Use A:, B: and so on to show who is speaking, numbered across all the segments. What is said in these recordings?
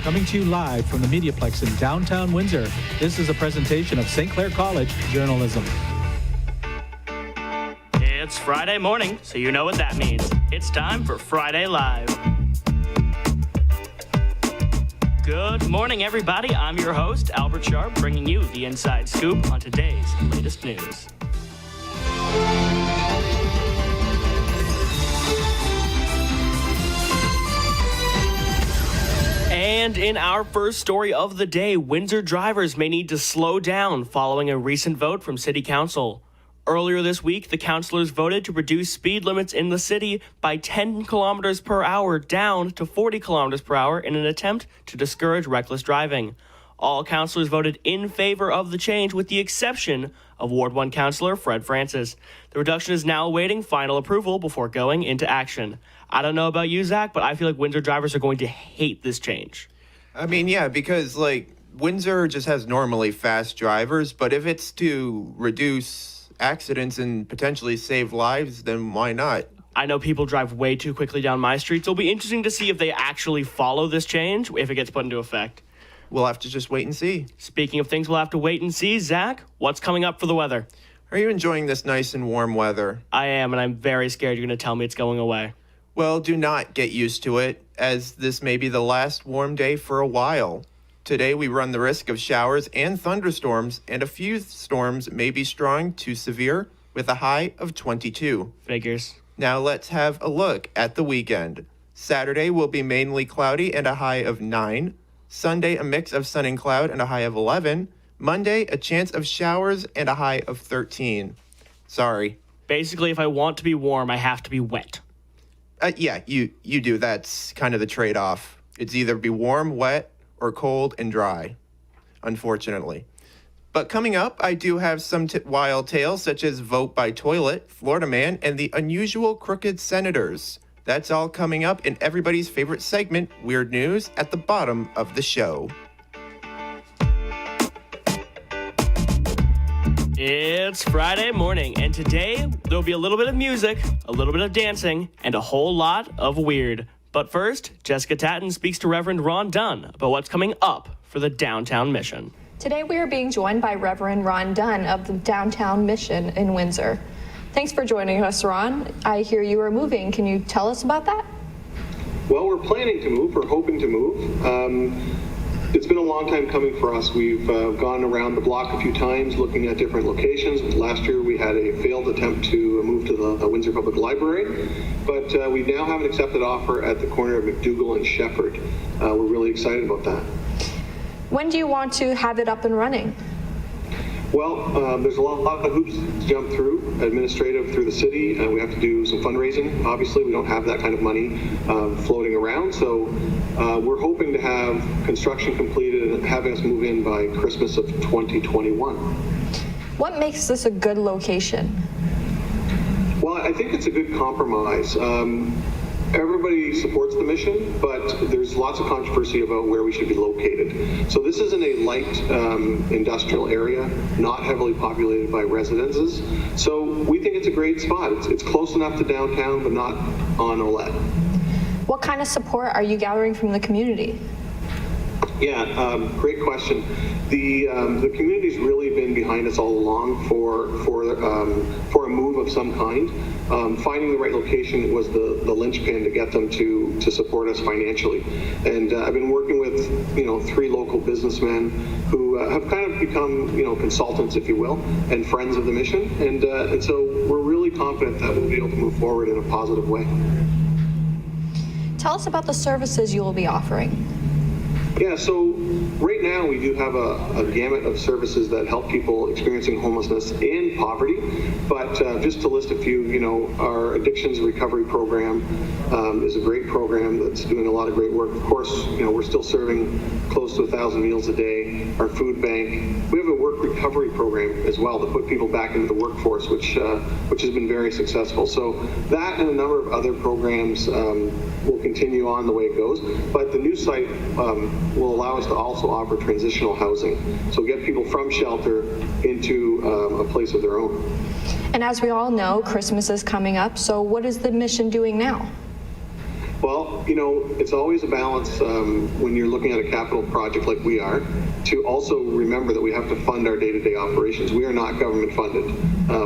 A: coming to you live from the MediaPlex in downtown Windsor. This is a presentation of St. Clair College Journalism.
B: It's Friday morning, so you know what that means. It's time for Friday Live. Good morning, everybody. I'm your host, Albert Sharp, bringing you the inside scoop on today's latest news. And in our first story of the day, Windsor drivers may need to slow down following a recent vote from City Council. Earlier this week, the councilors voted to reduce speed limits in the city by 10 kilometers per hour down to 40 kilometers per hour in an attempt to discourage reckless driving. All councilors voted in favor of the change with the exception of Ward 1 Councilor Fred Francis. The reduction is now awaiting final approval before going into action. I don't know about you, Zach, but I feel like Windsor drivers are going to hate this change.
C: I mean, yeah, because, Windsor just has normally fast drivers, but if it's to reduce accidents and potentially save lives, then why not?
B: I know people drive way too quickly down my street, so it'll be interesting to see if they actually follow this change, if it gets put into effect.
C: We'll have to just wait and see.
B: Speaking of things we'll have to wait and see, Zach, what's coming up for the weather?
C: Are you enjoying this nice and warm weather?
B: I am, and I'm very scared you're going to tell me it's going away.
C: Well, do not get used to it, as this may be the last warm day for a while. Today, we run the risk of showers and thunderstorms, and a few storms may be strong to severe, with a high of 22.
B: Figures.
C: Now let's have a look at the weekend. Saturday will be mainly cloudy and a high of 9. Sunday, a mix of sun and cloud and a high of 11. Monday, a chance of showers and a high of 13. Sorry.
B: Basically, if I want to be warm, I have to be wet.
C: Yeah, you do. That's kind of the trade-off. It's either be warm, wet, or cold and dry, unfortunately. But coming up, I do have some wild tales such as Vote by Toilet, Florida Man, and the unusual crooked senators. That's all coming up in everybody's favorite segment, Weird News, at the bottom of the show.
B: It's Friday morning, and today there'll be a little bit of music, a little bit of dancing, and a whole lot of weird. But first, Jessica Tatton speaks to Reverend Dunn about what's coming up for the Downtown Mission.
D: Today we are being joined by Reverend Dunn of the Downtown Mission in Windsor. Thanks for joining us, Ron. I hear you are moving. Can you tell us about that?
E: Well, we're planning to move. We're hoping to move. It's been a long time coming for us. We've gone around the block a few times looking at different locations. Last year we had a failed attempt to move to the Windsor Public Library, but we now have an accepted offer at the corner of McDougall and Shepherd. We're really excited about that.
D: When do you want to have it up and running?
E: Well, there's a lot of hoops to jump through, administrative through the city. We have to do some fundraising. Obviously, we don't have that kind of money floating around, so we're hoping to have construction completed and having us move in by Christmas of 2021. What
D: makes this a good location?
E: Well, I think it's a good compromise. Everybody supports the mission, but there's lots of controversy about where we should be located. So this is in a light industrial area, not heavily populated by residences. So we think it's a great spot. It's close enough to downtown, but not on Olette.
D: What kind of support are you gathering from the community?
E: Yeah, great question. The community's really been behind us all along for a move of some kind. Finding the right location was the linchpin to get them to support us financially. And I've been working with 3 local businessmen who have kind of become consultants, if you will, and friends of the mission. And so we're really confident that we'll be able to move forward in a positive way.
D: Tell us about the services you will be offering.
E: Yeah, so right now we do have a gamut of services that help people experiencing homelessness and poverty. But just to list a few, our addictions recovery program is a great program that's doing a lot of great work. Of course, we're still serving close to 1,000 meals a day. Our food bank. We have a work recovery program as well to put people back into the workforce, which has been very successful. So that and a number of other programs will continue on the way it goes. But the new site will allow us to also offer transitional housing. So get people from shelter into a place of their own.
D: And as we all know, Christmas is coming up. So what is the mission doing now?
E: Well, it's always a balance when you're looking at a capital project like we are, to also remember that we have to fund our day-to-day operations. We are not government funded,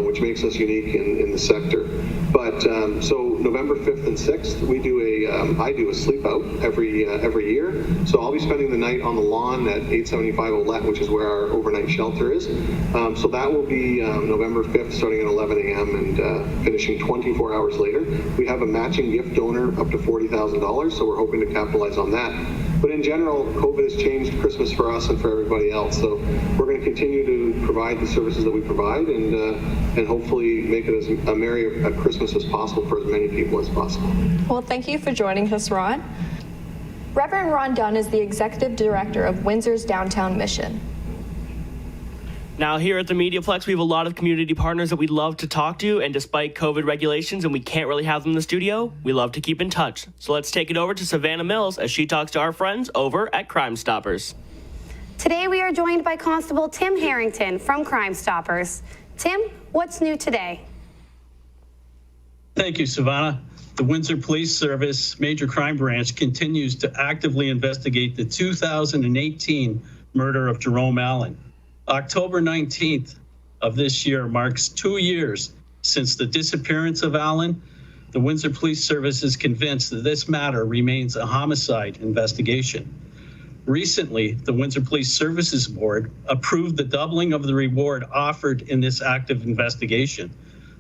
E: which makes us unique in the sector. But so November 5th and 6th, I do a sleep out every year. So I'll be spending the night on the lawn at 875 Olette, which is where our overnight shelter is. So that will be November 5th, starting at 11 a.m. and finishing 24 hours later. We have a matching gift donor up to $40,000, so we're hoping to capitalize on that. But in general, COVID has changed Christmas for us and for everybody else. So we're going to continue to provide the services that we provide and hopefully make it as a merry a Christmas as possible for as many people as possible.
D: Well, thank you for joining us, Ron. Reverend Ron Dunn is the Executive Director of Windsor's Downtown Mission.
B: Now, here at the MediaPlex, we have a lot of community partners that we'd love to talk to, and despite COVID regulations and we can't really have them in the studio, we love to keep in touch. So let's take it over to Savannah Mills as she talks to our friends over at Crime Stoppers.
F: Today, we are joined by Constable Tim Harrington from Crime Stoppers. Tim, what's new today?
G: Thank you, Savannah. The Windsor Police Service Major Crime Branch continues to actively investigate the 2018 murder of Jerome Allen. October 19th of this year marks 2 years since the disappearance of Allen. The Windsor Police Service is convinced that this matter remains a homicide investigation. Recently, the Windsor Police Services Board approved the doubling of the reward offered in this active investigation.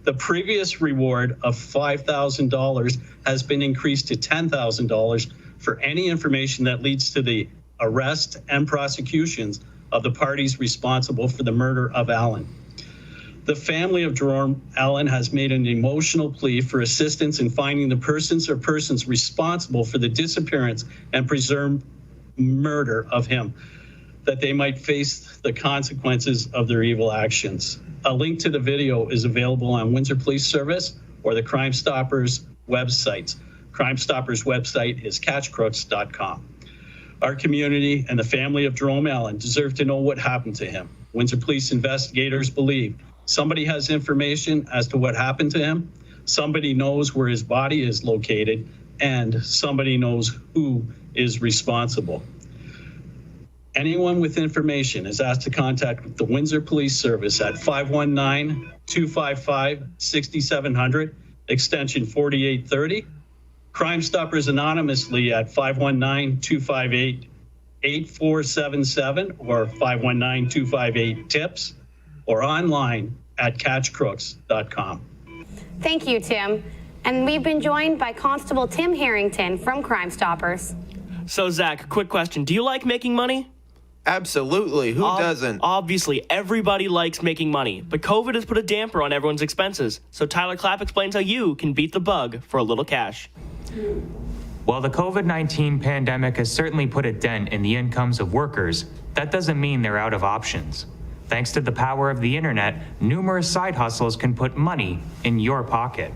G: The previous reward of $5,000 has been increased to $10,000 for any information that leads to the arrest and prosecutions of the parties responsible for the murder of Allen. The family of Jerome Allen has made an emotional plea for assistance in finding the persons or persons responsible for the disappearance and presumed murder of him, that they might face the consequences of their evil actions. A link to the video is available on Windsor Police Service or the Crime Stoppers websites. Crime Stoppers website is catchcrooks.com. Our community and the family of Jerome Allen deserve to know what happened to him. Windsor Police investigators believe somebody has information as to what happened to him, somebody knows where his body is located, and somebody knows who is responsible. Anyone with information is asked to contact the Windsor Police Service at 519-255-6700, extension 4830. Crime Stoppers anonymously at 519-258-8477 or 519-258-TIPS or online at catchcrooks.com.
F: Thank you, Tim. And we've been joined by Constable Tim Harrington from Crime Stoppers.
B: So, Zach, quick question. Do you like making money?
C: Absolutely. Who doesn't?
B: Obviously, everybody likes making money, but COVID has put a damper on everyone's expenses. So Tyler Clapp explains how you can beat the bug for a little cash.
H: While the COVID-19 pandemic has certainly put a dent in the incomes of workers, that doesn't mean they're out of options. Thanks to the power of the internet, numerous side hustles can put money in your pocket.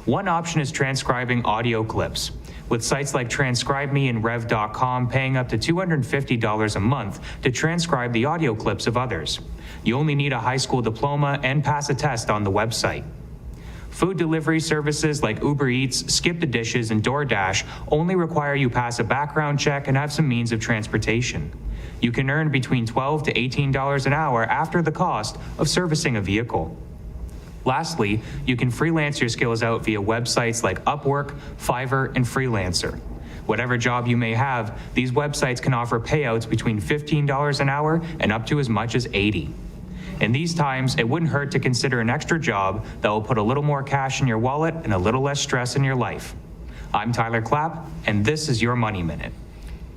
H: One option is transcribing audio clips, with sites like TranscribeMe and Rev.com paying up to $250 a month to transcribe the audio clips of others. You only need a high school diploma and pass a test on the website. Food delivery services like Uber Eats, Skip the Dishes, and DoorDash only require you pass a background check and have some means of transportation. You can earn between $12 to $18 an hour after the cost of servicing a vehicle. Lastly, you can freelance your skills out via websites like Upwork, Fiverr, and Freelancer. Whatever job you may have, these websites can offer payouts between $15 an hour and up to as much as $80. In these times, it wouldn't hurt to consider an extra job that will put a little more cash in your wallet and a little less stress in your life. I'm Tyler Clapp, and this is your Money Minute.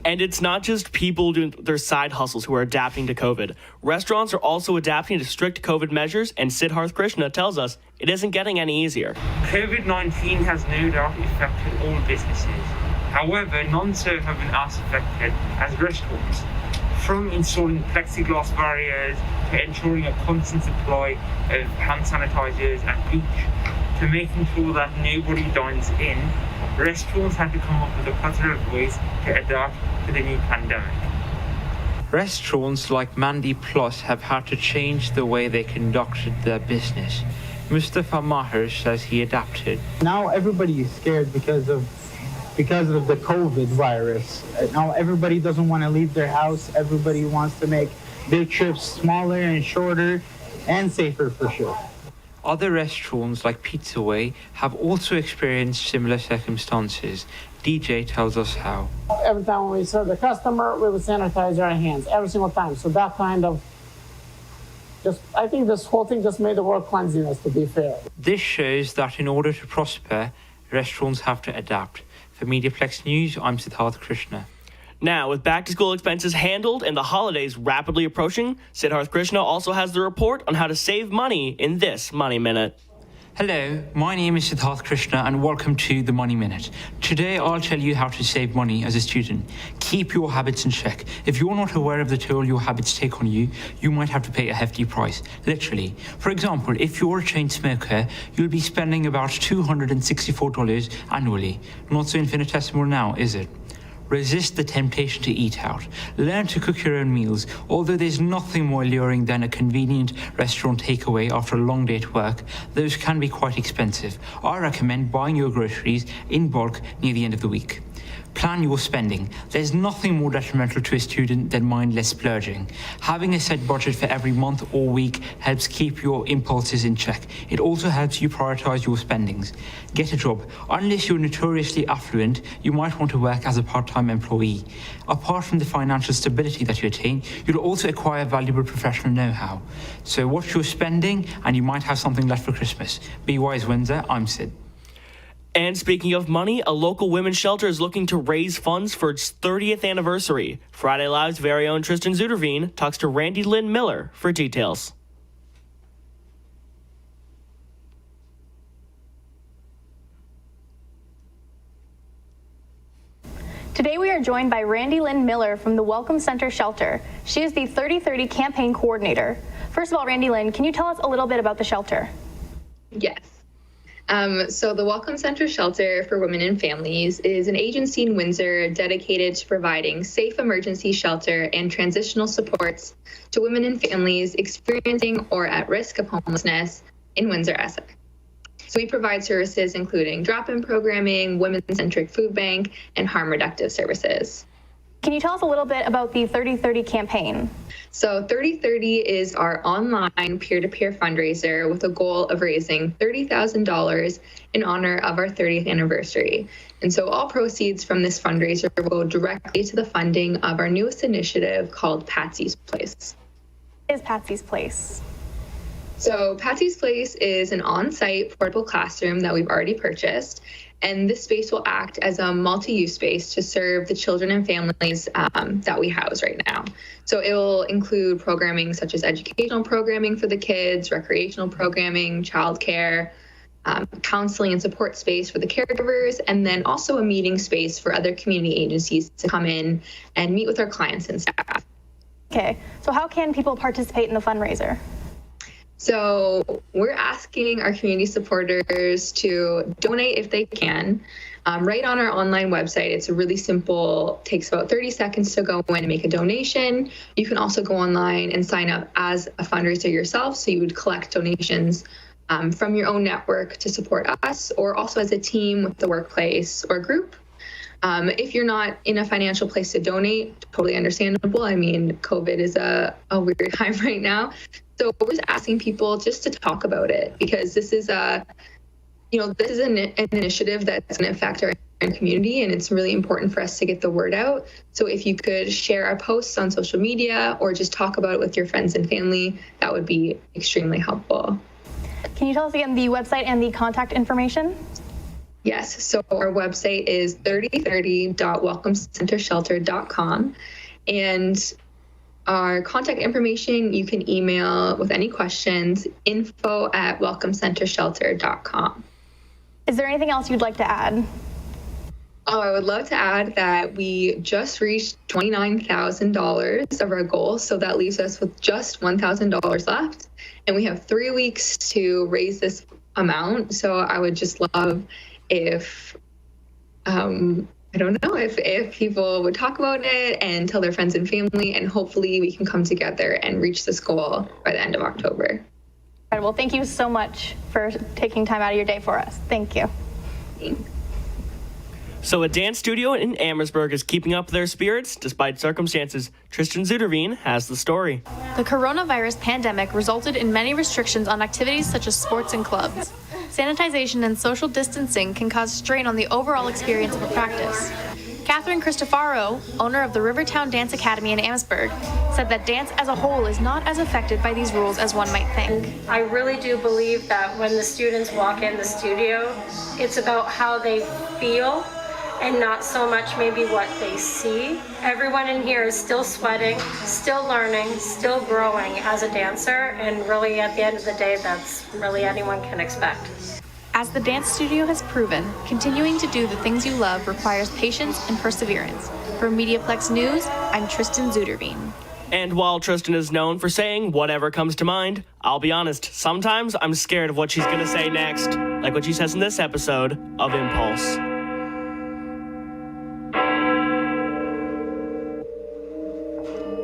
B: And it's not just people doing their side hustles who are adapting to COVID. Restaurants are also adapting to strict COVID measures, and Siddharth Krishna tells us it isn't getting any easier.
I: COVID-19 has no doubt affected all businesses. However, none so have been as affected as restaurants. From installing plexiglass barriers to ensuring a constant supply of hand sanitizers and bleach to making sure that nobody dines in, restaurants had to come up with a pattern of ways to adapt to the new pandemic.
J: Restaurants like MediaPlex have had to change the way they conducted their business. Mustafa Maher says he adapted.
K: Now everybody is scared because of because of the COVID virus. Now everybody doesn't want to leave their house. Everybody wants to make their trips smaller and shorter and safer for sure.
J: Other restaurants like Pizza Way have also experienced similar circumstances. DJ tells us how.
L: Every time we serve the customer, we would sanitize our hands every single time. So that kind of I think this whole thing just made the world cleanliness, to be fair.
J: This shows that in order to prosper, restaurants have to adapt. For MediaPlex News, I'm Siddharth Krishna.
B: Now, with back-to-school expenses handled and the holidays rapidly approaching, Siddharth Krishna also has the report on how to save money in this Money Minute.
J: Hello, my name is Siddharth Krishna and welcome to the Money Minute. Today I'll tell you how to save money as a student. Keep your habits in check. If you're not aware of the toll your habits take on you, you might have to pay a hefty price, literally. For example, if you're a chain smoker, you'll be spending about $264 annually. Not so infinitesimal now, is it? Resist the temptation to eat out. Learn to cook your own meals. Although there's nothing more alluring than a convenient restaurant takeaway after a long day at work, those can be quite expensive. I recommend buying your groceries in bulk near the end of the week. Plan your spending. There's nothing more detrimental to a student than mindless splurging. Having a set budget for every month or week helps keep your impulses in check. It also helps you prioritize your spendings. Get a job. Unless you're notoriously affluent, you might want to work as a part-time employee. Apart from the financial stability that you attain, you'll also acquire valuable professional know-how. So watch your spending and you might have something left for Christmas. Be wise, Windsor. I'm Sid.
B: And speaking of money, a local women's shelter is looking to raise funds for its 30th anniversary. Friday Live's very own Tristan Zuderveen talks to Lynn Miller for details.
D: Today we are joined by Lynn Miller from the Welcome Center Shelter. She is the 3030 campaign coordinator. First of all, Lynn, can you tell us a little bit about the shelter?
M: Yes. So the Welcome Center Shelter for Women and Families is an agency in Windsor dedicated to providing safe emergency shelter and transitional supports to women and families experiencing or at risk of homelessness in Windsor, Essex. So we provide services including drop-in programming, women-centric food bank, and harm reductive services.
D: Can you tell us a little bit about the 3030 campaign?
M: So 3030 is our online peer-to-peer fundraiser with a goal of raising $30,000 in honor of our 30th anniversary. And so all proceeds from this fundraiser will go directly to the funding of our newest initiative called Patsy's Place.
D: What is Patsy's Place?
M: So Patsy's Place is an on-site portable classroom that we've already purchased. And this space will act as a multi-use space to serve the children and families that we house right now. So it will include programming such as educational programming for the kids, recreational programming, childcare, counseling and support space for the caregivers, and then also a meeting space for other community agencies to come in and meet with our clients and staff.
D: Okay, so how can people participate in the fundraiser?
M: So we're asking our community supporters to donate if they can. Right on our online website, it's a really simple, takes about 30 seconds to go in and make a donation. You can also go online and sign up as a fundraiser yourself. So you would collect donations from your own network to support us, or also as a team with the workplace or group. If you're not in a financial place to donate, totally understandable. I mean, COVID is a weird time right now. So we're just asking people just to talk about it, because this is an initiative that's going to affect our community, and it's really important for us to get the word out. So if you could share our posts on social media or just talk about it with your friends and family, that would be extremely helpful.
D: Can you tell us again the website and the contact information?
M: Yes, so our website is 3030.welcomecentershelter.com, and our contact information you can email with any questions, info@welcomecentershelter.com.
D: Is there anything else you'd like to add?
M: Oh, I would love to add that we just reached $29,000 of our goal, so that leaves us with just $1,000 left, and we have 3 weeks to raise this amount. So I would just love if if people would talk about it and tell their friends and family, and hopefully we can come together and reach this goal by the end of October.
D: All right, well, thank you so much for taking time out of your day for us. Thank you.
M: Thanks.
B: So a dance studio in Amherstburg is keeping up their spirits despite circumstances. Tristan Zuderveen has the story.
N: The coronavirus pandemic resulted in many restrictions on activities such as sports and clubs. Sanitization and social distancing can cause strain on the overall experience of a practice. Catherine Cristofaro, owner of the Rivertown Dance Academy in Amherstburg, said that dance as a whole is not as affected by these rules as one might think.
O: I really do believe that when the students walk in the studio, it's about how they feel and not so much maybe what they see. Everyone in here is still sweating, still learning, still growing as a dancer, and really at the end of the day, that's really anyone can expect.
N: As the dance studio has proven, continuing to do the things you love requires patience and perseverance. For MediaPlex News, I'm Tristan Zuderveen.
B: And while Tristan is known for saying whatever comes to mind, I'll be honest, sometimes I'm scared of what she's gonna say next, like what she says in this episode of Impulse.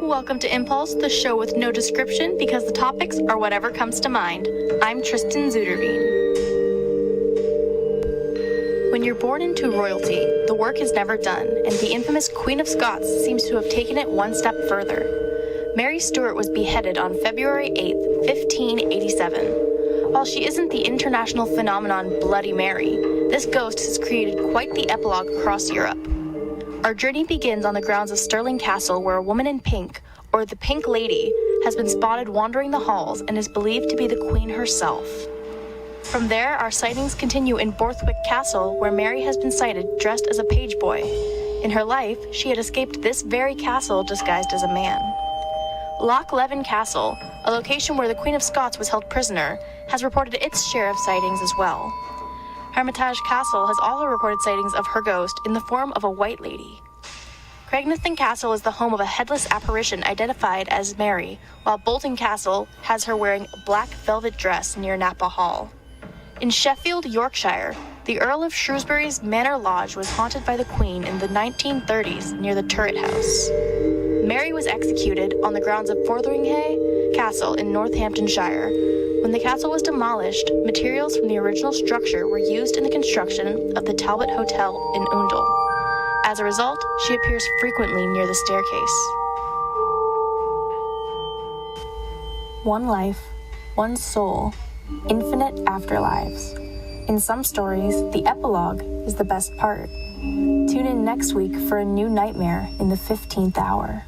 N: Welcome to Impulse, the show with no description because the topics are whatever comes to mind. I'm Tristan Zuderveen. When you're born into royalty, the work is never done, and the infamous Queen of Scots seems to have taken it one step further. Mary Stuart was beheaded on February 8, 1587. While she isn't the international phenomenon Bloody Mary, this ghost has created quite the epilogue across Europe. Our journey begins on the grounds of Stirling Castle, where a woman in pink, or the Pink Lady, has been spotted wandering the halls and is believed to be the Queen herself. From there, our sightings continue in Borthwick Castle, where Mary has been sighted dressed as a page boy. In her life, she had escaped this very castle disguised as a man. Loch Leven Castle, a location where the Queen of Scots was held prisoner, has reported its share of sightings as well. Hermitage Castle has also reported sightings of her ghost in the form of a white lady. Craignathon Castle is the home of a headless apparition identified as Mary, while Bolton Castle has her wearing a black velvet dress near Napa Hall. In Sheffield, Yorkshire, the Earl of Shrewsbury's Manor Lodge was haunted by the Queen in the 1930s near the Turret House. Mary was executed on the grounds of Fotheringhay Castle in Northamptonshire. When the castle was demolished, materials from the original structure were used in the construction of the Talbot Hotel in Oundle. As a result, she appears frequently near the staircase. One life, one soul, infinite afterlives. In some stories, the epilogue is the best part. Tune in next week for a new nightmare in the 15th hour.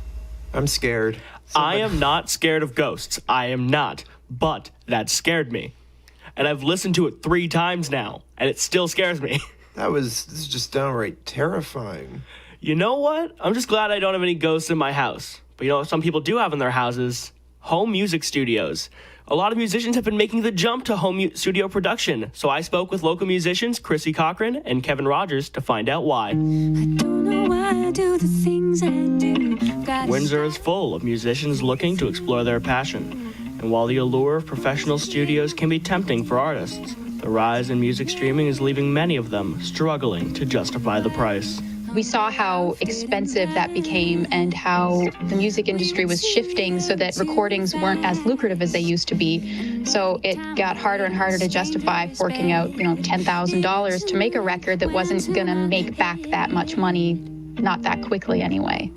C: I'm scared.
B: I am not scared of ghosts. I am not. But that scared me. And I've listened to it 3 times now, and it still scares me.
C: This is just downright terrifying.
B: You know what? I'm just glad I don't have any ghosts in my house. But you know what some people do have in their houses? Home music studios. A lot of musicians have been making the jump to home studio production, so I spoke with local musicians Chrissy Cochran and Kevin Rogers to find out why.
P: I don't know why I do the things I do.
B: Windsor is full of musicians looking to explore their passion. And while the allure of professional studios can be tempting for artists, the rise in music streaming is leaving many of them struggling to justify the price.
Q: We saw how expensive that became and how the music industry was shifting so that recordings weren't as lucrative as they used to be. So it got harder and harder to justify forking out, $10,000 to make a record that wasn't going to make back that much money, not that quickly anyway.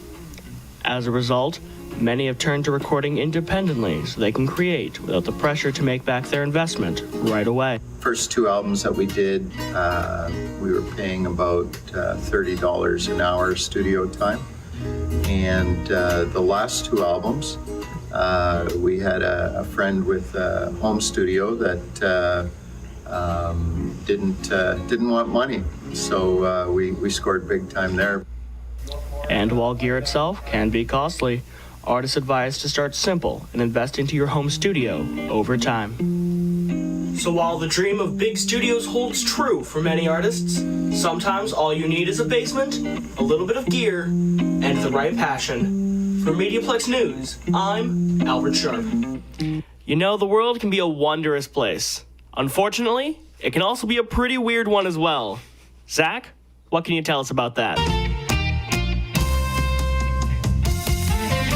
B: As a result, many have turned to recording independently so they can create without the pressure to make back their investment right away.
R: First 2 albums that we did, we were paying about $30 an hour studio time. And the last 2 albums, we had a friend with a home studio that didn't want money. So we scored big time there.
B: And while gear itself can be costly, artists advise to start simple and invest into your home studio over time. So while the dream of big studios holds true for many artists, sometimes all you need is a basement, a little bit of gear, and the right passion. For MediaPlex News, I'm Albert Sharp. You know, the world can be a wondrous place. Unfortunately, it can also be a pretty weird one as well. Zach, what can you tell us about that?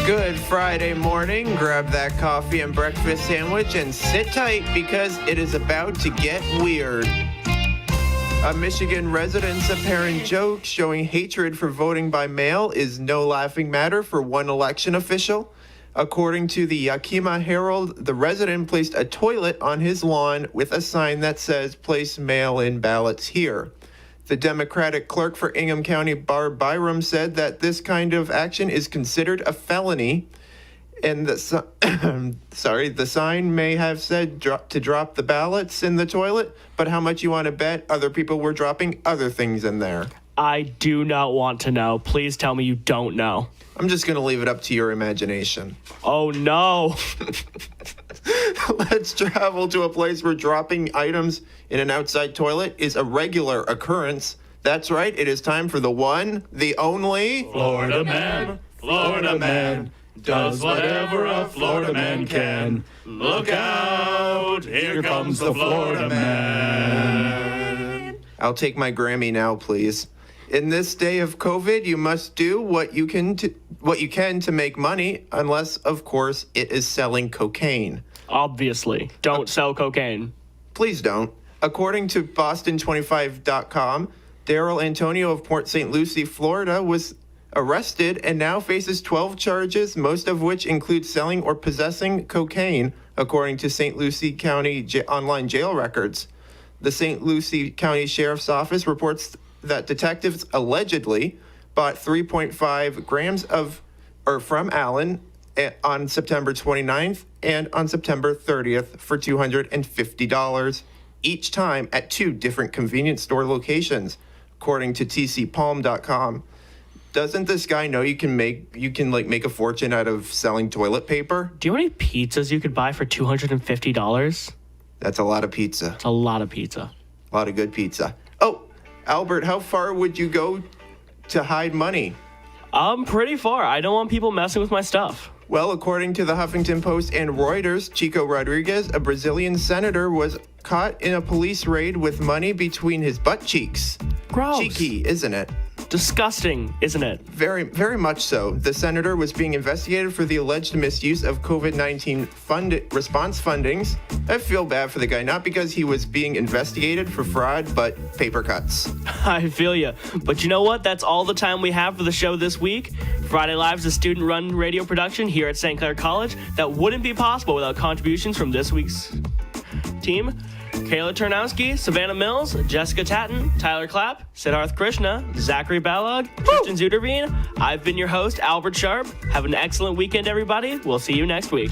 C: Good Friday morning. Grab that coffee and breakfast sandwich and sit tight because it is about to get weird. A Michigan resident's apparent joke showing hatred for voting by mail is no laughing matter for one election official. According to the Yakima Herald, the resident placed a toilet on his lawn with a sign that says, "Place mail-in ballots here." The Democratic clerk for Ingham County, Barb Byram, said that this kind of action is considered a felony. And the sign may have said to drop the ballots in the toilet, but how much you want to bet other people were dropping other things in there?
B: I do not want to know. Please tell me you don't know.
C: I'm just going to leave it up to your imagination.
B: Oh, no.
C: Let's travel to a place where dropping items in an outside toilet is a regular occurrence. That's right. It is time for the one, the only...
S: Florida man, Florida man, does whatever a Florida man can. Look out, here comes the Florida man.
C: I'll take my Grammy now, please. In this day of COVID, you must do what you can to make money, unless, of course, it is selling cocaine.
B: Obviously. Don't sell cocaine.
C: Please don't. According to Boston25.com, Daryl Antonio of Port St. Lucie, Florida, was arrested and now faces 12 charges, most of which include selling or possessing cocaine, according to St. Lucie County online jail records. The St. Lucie County Sheriff's Office reports that detectives allegedly bought 3.5 grams from Allen on September 29th and on September 30th for $250 each time at two different convenience store locations, according to tcpalm.com. Doesn't this guy know you can make a fortune out of selling toilet paper?
B: Do you know how many pizzas you could buy for $250?
C: That's a lot of pizza.
B: It's a lot of pizza.
C: A lot of good pizza. Oh, Albert, how far would you go to hide money?
B: Pretty far. I don't want people messing with my stuff.
C: Well, according to the Huffington Post and Reuters, Chico Rodriguez, a Brazilian senator, was caught in a police raid with money between his butt cheeks.
B: Gross.
C: Cheeky, isn't it?
B: Disgusting, isn't it?
C: Very, very much so. The senator was being investigated for the alleged misuse of COVID-19 response fundings. I feel bad for the guy, not because he was being investigated for fraud, but paper cuts.
B: I feel you. But you know what? That's all the time we have for the show this week. Friday Live is a student-run radio production here at St. Clair College that wouldn't be possible without contributions from this week's team. Kayla Turnowski, Savannah Mills, Jessica Tatton, Tyler Clapp, Siddharth Krishna, Zachary Balog, Tristan Zuderveen. I've been your host, Albert Sharp. Have an excellent weekend, everybody. We'll see you next week.